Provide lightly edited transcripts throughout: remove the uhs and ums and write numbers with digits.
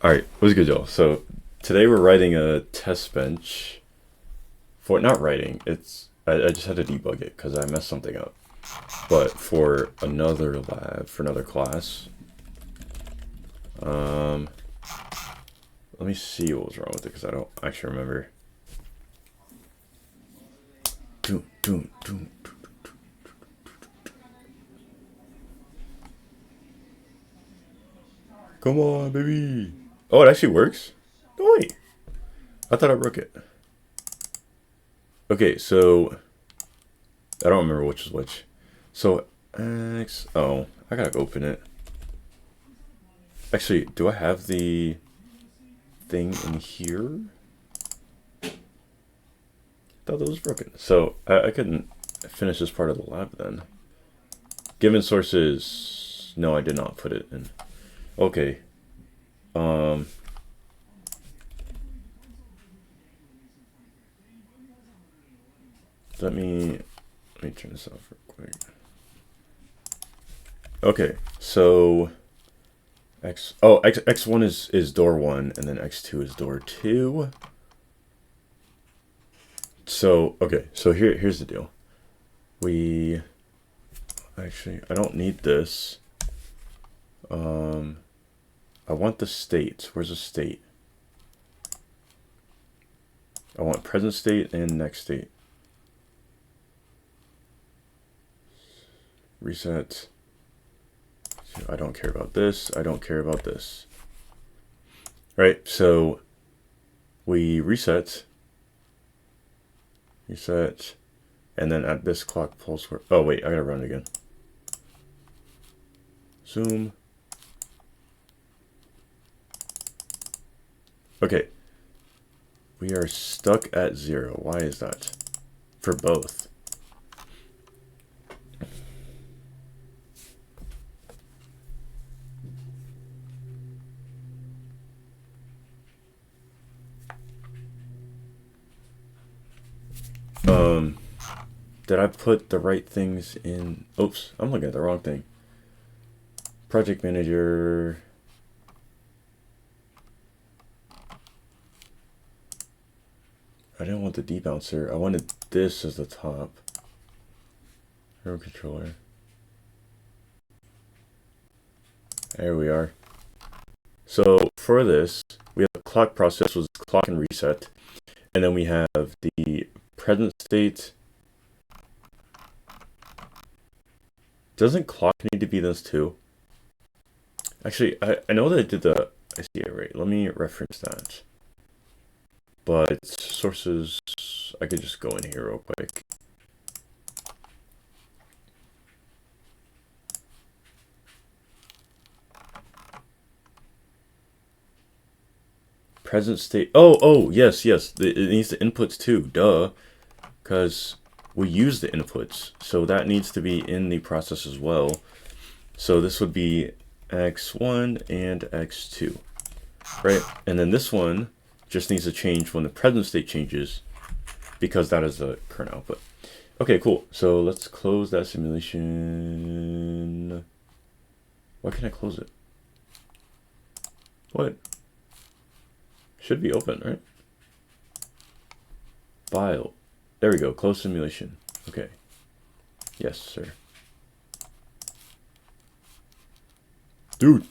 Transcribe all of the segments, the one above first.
All right, what's good, y'all? So today we're writing a test bench for not writing. I just had to debug it because I messed something up. But for another lab, for another class. Let me see what was wrong with it because I don't actually remember. Doom, doom, doom, doom. Come on, baby. Oh, it actually works? No, wait. I thought I broke it. Okay, so I don't remember which is which. So X. Oh, I gotta open it. Actually, do I have the thing in here? I thought that was broken. So I couldn't finish this part of the lab then. Given sources. No, I did not put it in. Okay. Let me turn this off real quick. Okay, so X1 is door 1 and then X2 is door 2. So okay, so here's the deal. We actually I don't need this. I want the state. Where's the state? I want present state and next state. Reset. I don't care about this. I don't care about this. Right, so we reset, and then at this clock pulse. Oh wait, I gotta run it again. Zoom. Okay, we are stuck at 0. Why is that? For both. Did I put the right things in? Oops, I'm looking at the wrong thing. Project manager. I didn't want the debouncer. I wanted this as the top. Remote controller. There we are. So for this, we have the clock process, was clock and reset. And then we have the present state. Doesn't clock need to be this too? Actually, I know that I did the, I see it right. Let me reference that. But sources, I could just go in here real quick. Present state. Oh, yes. It needs the inputs too. Duh. Because we use the inputs. So that needs to be in the process as well. So this would be X1 and X2. Right? And then this one just needs to change when the present state changes, because that is the current output. Okay, cool. So let's close that simulation. Why can't I close it? What? Should be open, right? File. There we go. Close simulation. Okay. Yes, sir. Dude.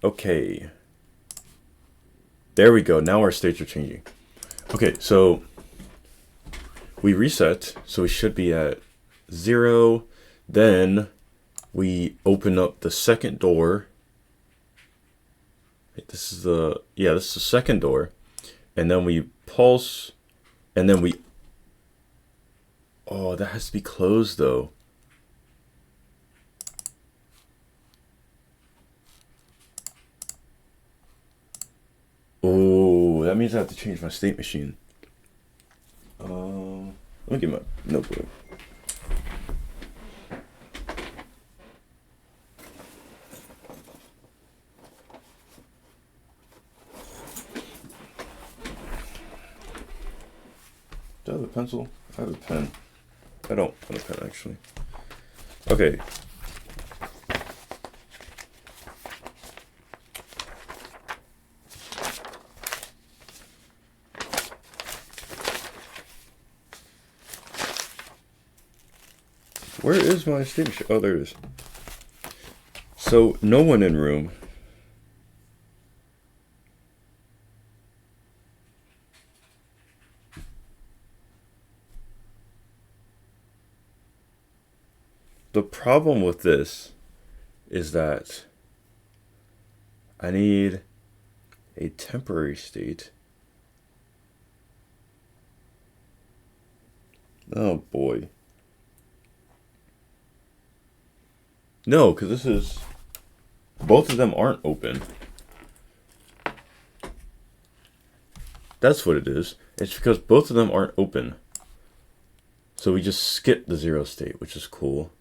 Okay. There we go. Now our states are changing. Okay, so we reset, so we should be at 0. Then we open up the second door. This is the second door. And then we pulse, and then we, oh, that has to be closed though. Oh, that means I have to change my state machine. Let me get my notebook. Do I have a pencil? I have a pen. I don't want a pen, actually. Okay. Where is my statement sheet? Oh, there it is. So, no one in room. The problem with this is that I need a temporary state. Oh boy. No, because this is... Both of them aren't open. That's what it is. It's because both of them aren't open. So we just skip the 0 state, which is cool.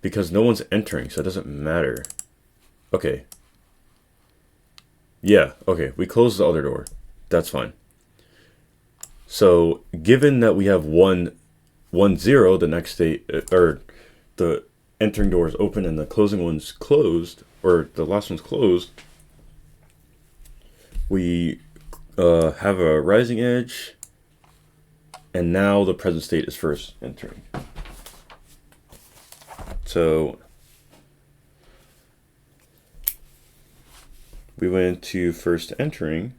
Because no one's entering, so it doesn't matter. Okay. Yeah, okay. We close the other door. That's fine. So, given that we have 1, 0, the next state, or the entering door is open and the closing one's closed, or the last one's closed, we have a rising edge, and now the present state is first entering. So we went to first entering.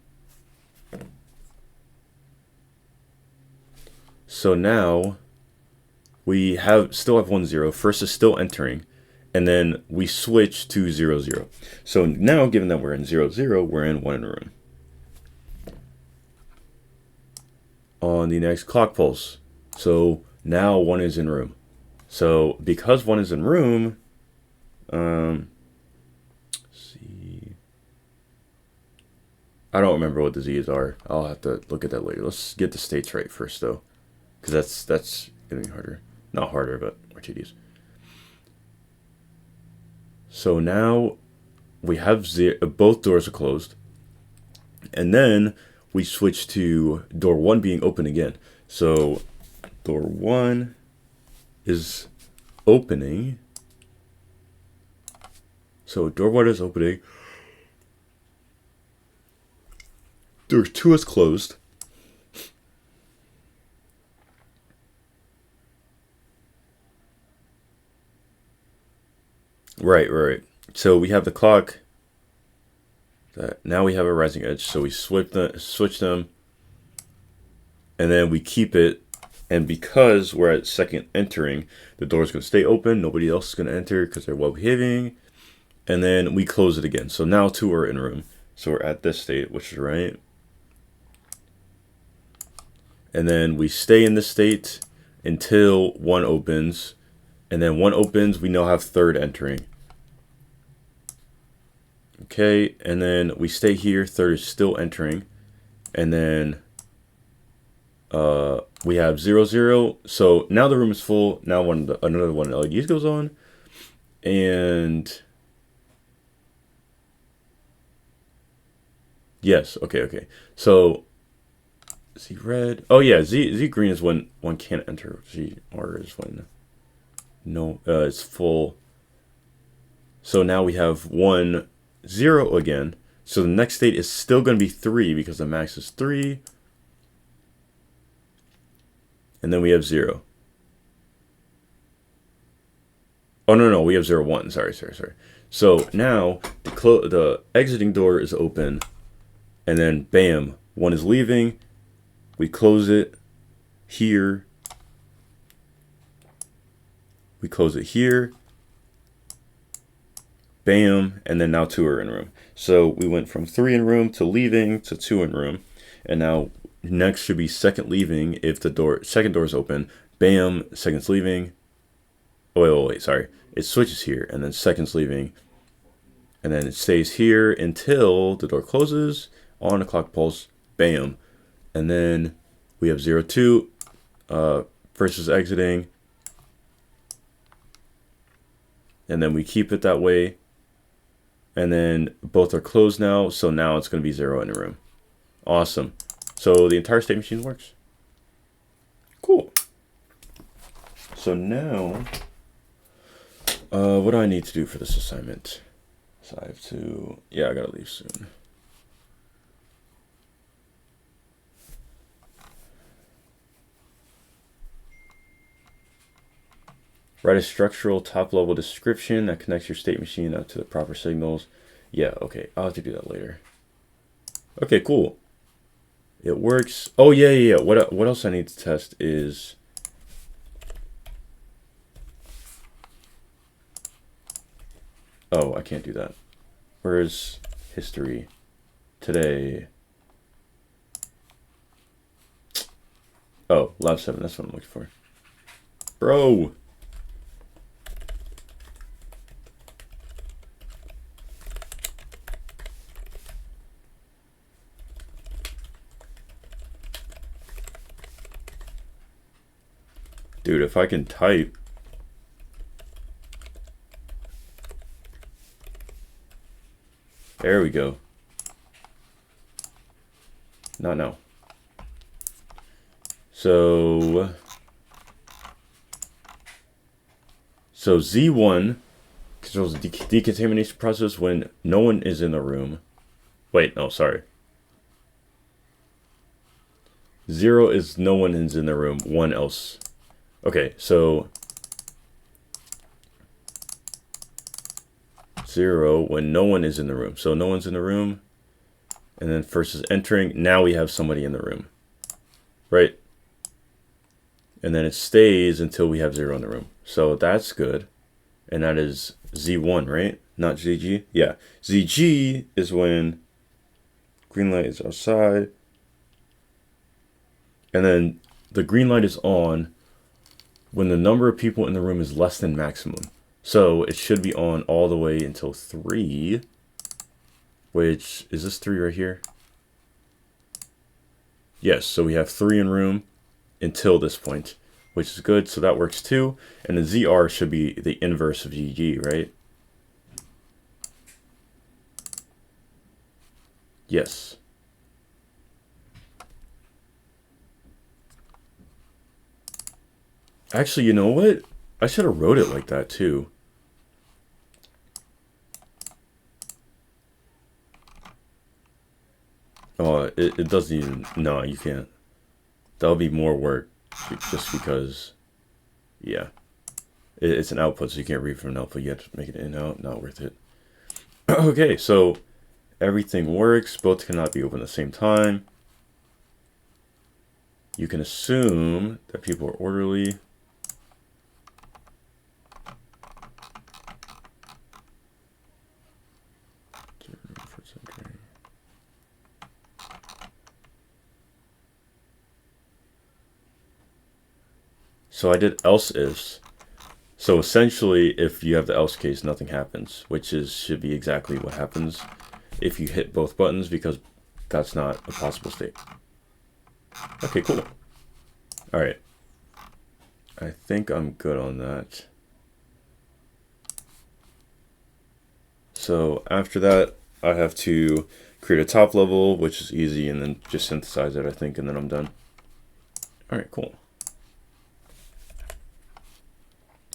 So now we still have 1, 0. First is still entering, and then we switch to 0, 0. So now, given that we're in 0, 0, we're in 1 in room. On the next clock pulse, so now 1 is in room. So because 1 is in room, let's see. I don't remember what the Z's are. I'll have to look at that later. Let's get the states right first, though, because that's getting harder. Not harder, but more tedious. So now we have both doors are closed, and then we switch to door 1 being open again. So door 1 is opening. So door 1 is opening. Door 2 is closed. Right. So we have the clock. Now we have a rising edge. So we switch them, and then we keep it. And because we're at second entering, the door is going to stay open. Nobody else is going to enter because they're well behaving. And then we close it again. So now 2 are in room. So we're at this state, which is right. And then we stay in this state until 1 opens. And then 1 opens, we now have third entering. Okay, and then we stay here. Third is still entering. And then we have 0, 0. So now the room is full. Now another one of the LEDs goes on. And yes, okay. So Z red. Oh yeah, Z green is when 1 can't enter. Z R is when it's full. So now we have 1, 0 again. So the next state is still going to be 3 because the max is 3. And then we have 0. Oh, no, we have 0, 1. Sorry. So now the exiting door is open. And then, bam, 1 is leaving. We close it here. We close it here. Bam. And then now 2 are in room. So we went from 3 in room to leaving to 2 in room. And now next should be second leaving if the second door is open. Bam, second's leaving. Oh, wait, sorry. It switches here, and then second's leaving. And then it stays here until the door closes on a clock pulse. Bam. And then we have 0, 2. First is exiting. And then we keep it that way. And then both are closed now, so now it's going to be 0 in the room. Awesome. So the entire state machine works. So now, what do I need to do for this assignment? So I have to, yeah, I gotta leave soon. Write a structural top-level description that connects your state machine up to the proper signals. Yeah, okay, I'll have to do that later. Okay, cool. It works. Oh, yeah. What else I need to test is... Oh, I can't do that. Where's history? Today. Oh, lab 7, that's what I'm looking for. Bro! Dude, if I can type... There we go. Not now. So Z1 controls the decontamination process when no one is in the room. Wait, no, sorry. 0 is no one is in the room, 1 else. Okay, so 0 when no one is in the room. So no one's in the room. And then first is entering. Now we have somebody in the room. Right? And then it stays until we have 0 in the room. So that's good. And that is Z1, right? Not ZG? Yeah. ZG is when green light is outside. And then the green light is on when the number of people in the room is less than maximum. So it should be on all the way until 3. Which, is this 3 right here? Yes, so we have 3 in room until this point, which is good, so that works too. And the ZR should be the inverse of GG, right? Yes. Actually, you know what? I should have wrote it like that too. Oh, it doesn't even... No, you can't. That'll be more work just because... Yeah. It's an output, so you can't read from an output. You have to make it in-out. Not worth it. Okay, so everything works. Both cannot be open at the same time. You can assume that people are orderly. So I did else ifs. So essentially, if you have the else case, nothing happens, which should be exactly what happens if you hit both buttons, because that's not a possible state. Okay, cool. All right. I think I'm good on that. So after that, I have to create a top level, which is easy, and then just synthesize it, I think, and then I'm done. All right, cool.